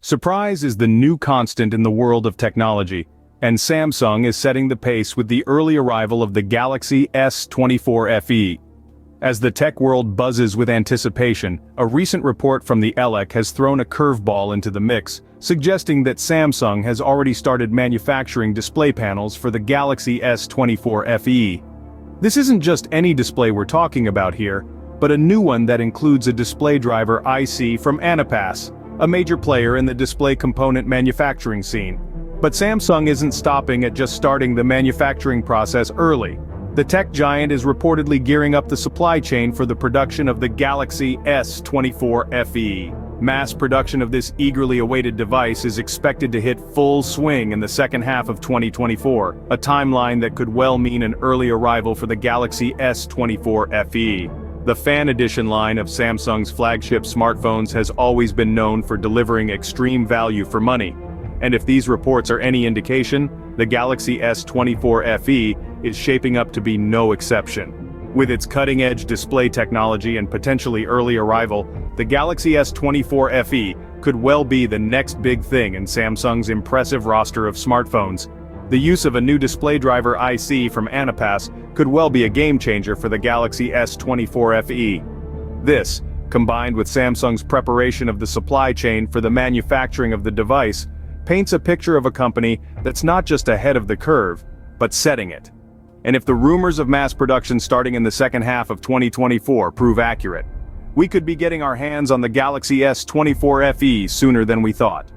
Surprise is the new constant in the world of technology, and Samsung is setting the pace with the early arrival of the Galaxy S24 FE. As the tech world buzzes with anticipation, a recent report from the ELEC has thrown a curveball into the mix, suggesting that Samsung has already started manufacturing display panels for the Galaxy S24 FE. This isn't just any display we're talking about here, but a new one that includes a display driver IC from Anapass, a major player in the display component manufacturing scene. But Samsung isn't stopping at just starting the manufacturing process early. The tech giant is reportedly gearing up the supply chain for the production of the Galaxy S24 FE. Mass production of this eagerly awaited device is expected to hit full swing in the second half of 2024, a timeline that could well mean an early arrival for the Galaxy S24 FE. The Fan Edition line of Samsung's flagship smartphones has always been known for delivering extreme value for money. And if these reports are any indication, the Galaxy S24 FE is shaping up to be no exception. With its cutting-edge display technology and potentially early arrival, the Galaxy S24 FE could well be the next big thing in Samsung's impressive roster of smartphones. The use of a new display driver IC from Anapass could well be a game-changer for the Galaxy S24 FE. This, combined with Samsung's preparation of the supply chain for the manufacturing of the device, paints a picture of a company that's not just ahead of the curve, but setting it. And if the rumors of mass production starting in the second half of 2024 prove accurate, we could be getting our hands on the Galaxy S24 FE sooner than we thought.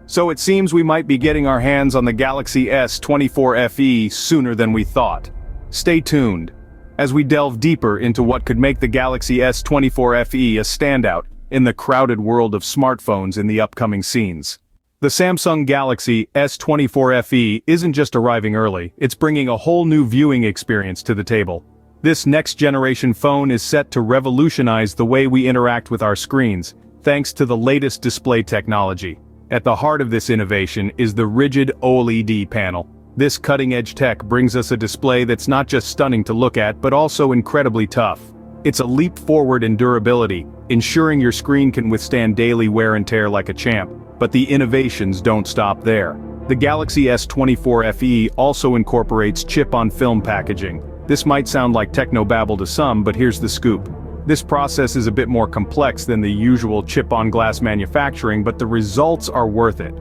So it seems we might be getting our hands on the Galaxy S24 FE sooner than we thought. Stay tuned as we delve deeper into what could make the Galaxy S24 FE a standout in the crowded world of smartphones in the upcoming scenes. The Samsung Galaxy S24 FE isn't just arriving early, it's bringing a whole new viewing experience to the table. This next-generation phone is set to revolutionize the way we interact with our screens, thanks to the latest display technology. At the heart of this innovation is the rigid OLED panel. This cutting-edge tech brings us a display that's not just stunning to look at but also incredibly tough. It's a leap forward in durability, ensuring your screen can withstand daily wear and tear like a champ. But the innovations don't stop there. The Galaxy S24 FE also incorporates chip-on-film packaging. This might sound like technobabble to some, but here's the scoop. This process is a bit more complex than the usual chip-on-glass manufacturing, but the results are worth it.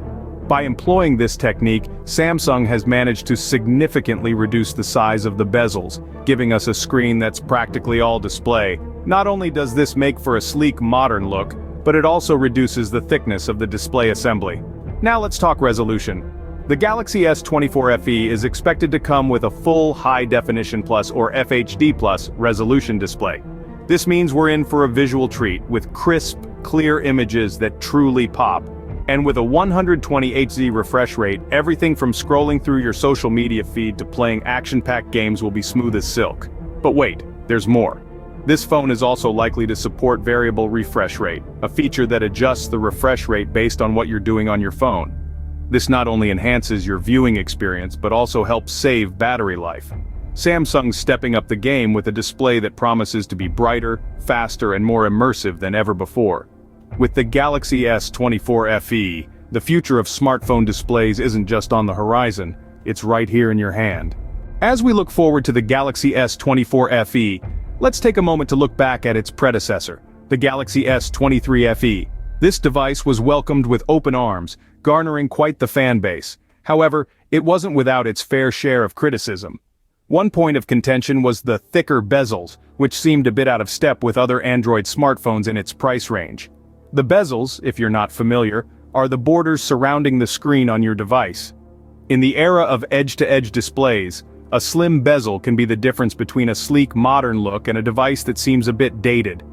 By employing this technique, Samsung has managed to significantly reduce the size of the bezels, giving us a screen that's practically all display. Not only does this make for a sleek, modern look, but it also reduces the thickness of the display assembly. Now let's talk resolution. The Galaxy S24 FE is expected to come with a full High Definition Plus or FHD Plus resolution display. This means we're in for a visual treat with crisp, clear images that truly pop. And with a 120 Hz refresh rate, everything from scrolling through your social media feed to playing action-packed games will be smooth as silk. But wait, there's more. This phone is also likely to support variable refresh rate, a feature that adjusts the refresh rate based on what you're doing on your phone. This not only enhances your viewing experience but also helps save battery life. Samsung's stepping up the game with a display that promises to be brighter, faster and more immersive than ever before. With the Galaxy S24 FE, the future of smartphone displays isn't just on the horizon, it's right here in your hand. As we look forward to the Galaxy S24 FE, let's take a moment to look back at its predecessor, the Galaxy S23 FE. This device was welcomed with open arms, garnering quite the fan base. However, it wasn't without its fair share of criticism. One point of contention was the thicker bezels, which seemed a bit out of step with other Android smartphones in its price range. The bezels, if you're not familiar, are the borders surrounding the screen on your device. In the era of edge-to-edge displays, a slim bezel can be the difference between a sleek modern look and a device that seems a bit dated.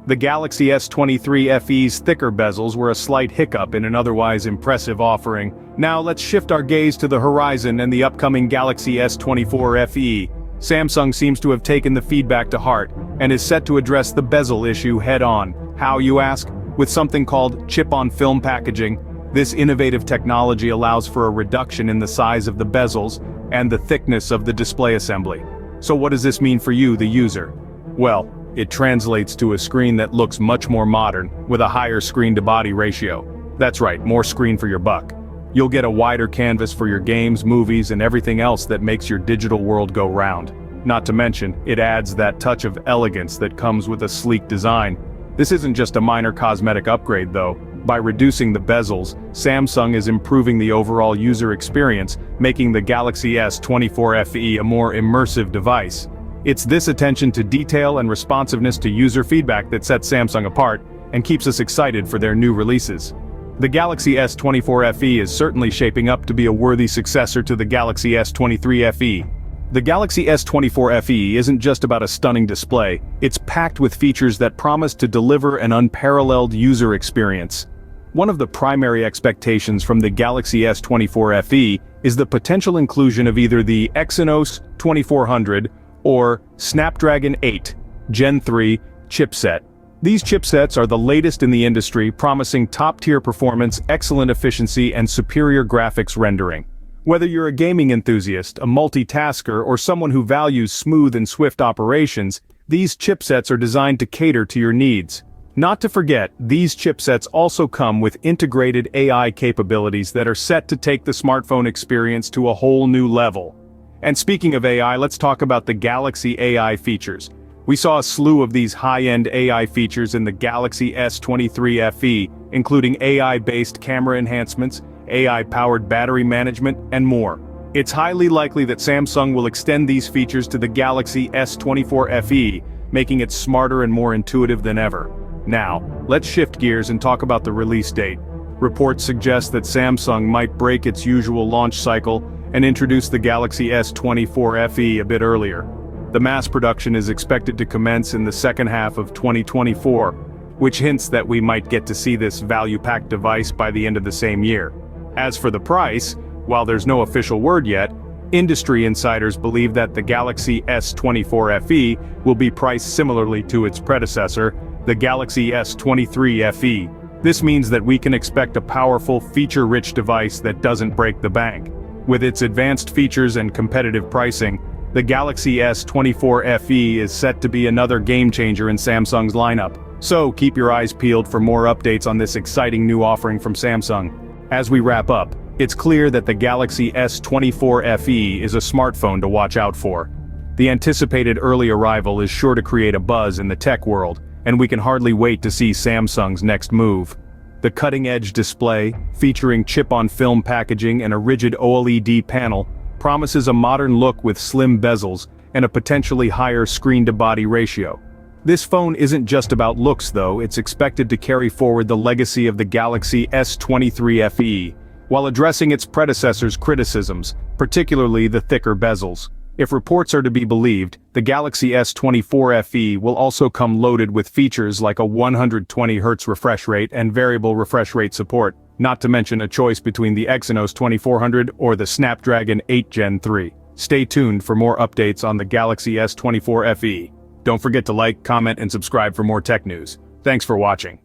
The Galaxy S23 FE's thicker bezels were a slight hiccup in an otherwise impressive offering. Now let's shift our gaze to the horizon and the upcoming Galaxy S24 FE. Samsung seems to have taken the feedback to heart and is set to address the bezel issue head-on. How, you ask? With something called chip-on-film packaging. This innovative technology allows for a reduction in the size of the bezels and the thickness of the display assembly. So what does this mean for you, the user? Well, it translates to a screen that looks much more modern, with a higher screen-to-body ratio. That's right, more screen for your buck. You'll get a wider canvas for your games, movies, and everything else that makes your digital world go round. Not to mention, it adds that touch of elegance that comes with a sleek design. This isn't just a minor cosmetic upgrade though. By reducing the bezels, Samsung is improving the overall user experience, making the Galaxy S24 FE a more immersive device. It's this attention to detail and responsiveness to user feedback that sets Samsung apart and keeps us excited for their new releases. The Galaxy S24 FE is certainly shaping up to be a worthy successor to the Galaxy S23 FE. The Galaxy S24 FE isn't just about a stunning display, it's packed with features that promise to deliver an unparalleled user experience. One of the primary expectations from the Galaxy S24 FE is the potential inclusion of either the Exynos 2400 or Snapdragon 8 Gen 3 chipset. These chipsets are the latest in the industry, promising top-tier performance, excellent efficiency, and superior graphics rendering. Whether you're a gaming enthusiast, a multitasker, or someone who values smooth and swift operations, these chipsets are designed to cater to your needs. Not to forget, these chipsets also come with integrated AI capabilities that are set to take the smartphone experience to a whole new level. And speaking of AI, let's talk about the Galaxy AI features. We saw a slew of these high-end AI features in the Galaxy S23 FE, including AI-based camera enhancements, AI-powered battery management, and more. It's highly likely that Samsung will extend these features to the Galaxy S24 FE, making it smarter and more intuitive than ever. Now, let's shift gears and talk about the release date. Reports suggest that Samsung might break its usual launch cycle and introduce the Galaxy S24 FE a bit earlier. The mass production is expected to commence in the second half of 2024, which hints that we might get to see this value-packed device by the end of the same year. As for the price, while there's no official word yet, industry insiders believe that the Galaxy S24 FE will be priced similarly to its predecessor, the Galaxy S23 FE. This means that we can expect a powerful, feature-rich device that doesn't break the bank. With its advanced features and competitive pricing, the Galaxy S24 FE is set to be another game-changer in Samsung's lineup. So keep your eyes peeled for more updates on this exciting new offering from Samsung. As we wrap up, it's clear that the Galaxy S24 FE is a smartphone to watch out for. The anticipated early arrival is sure to create a buzz in the tech world, and we can hardly wait to see Samsung's next move. The cutting-edge display, featuring chip-on-film packaging and a rigid OLED panel, promises a modern look with slim bezels and a potentially higher screen-to-body ratio. This phone isn't just about looks though, it's expected to carry forward the legacy of the Galaxy S23 FE, while addressing its predecessor's criticisms, particularly the thicker bezels. If reports are to be believed, the Galaxy S24 FE will also come loaded with features like a 120Hz refresh rate and variable refresh rate support, not to mention a choice between the Exynos 2400 or the Snapdragon 8 Gen 3. Stay tuned for more updates on the Galaxy S24 FE. Don't forget to like, comment, and subscribe for more tech news. Thanks for watching.